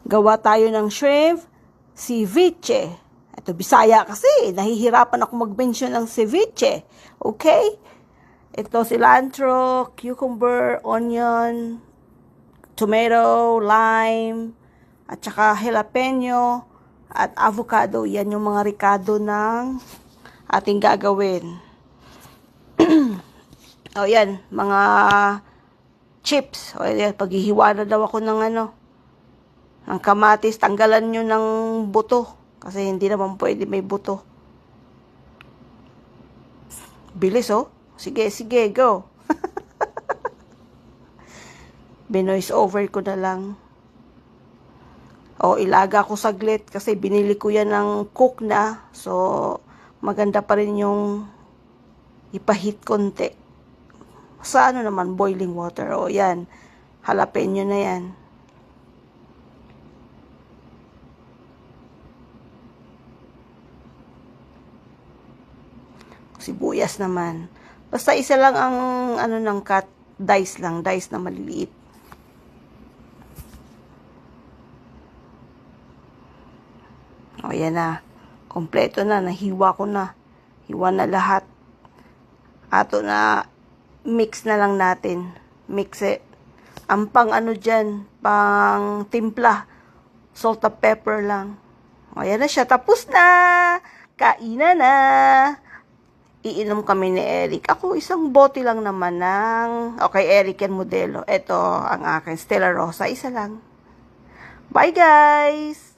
Gawa tayo ng shrimp ceviche. Ito, Bisaya kasi. Nahihirapan ako mag-mention ng ceviche. Okay? Ito, cilantro, cucumber, onion, tomato, lime, at saka jalapeno, at avocado. Yan yung mga ricado ng ating gagawin. O yan, mga chips. O yan, paghihiwa na daw ako ng kamatis. Tanggalan nyo ng buto. Kasi hindi naman pwede may buto. Bilis Sige, go. Binoise over ko na lang. Ilaga ko saglit kasi binili ko yan ng cook na. So, maganda pa rin yung ipahit konti. Sa naman, boiling water. Yan. Jalapeno na yan. Sibuyas naman. Basta isa lang ang ng cut. Dice lang. Dice na maliliit. Yan na. Kompleto na. Nahiwa ko na. Hiwa na lahat. Ato na mix na lang natin. Mix it. Ang pang dyan, pang timpla. Salt and pepper lang. Yan na siya. Tapos na. Kainan na. Iinom kami ni Eric. Ako, isang bote lang naman ng... Okay, Eric yan modelo. Ito, ang akin. Stella Rosa. Isa lang. Bye, guys!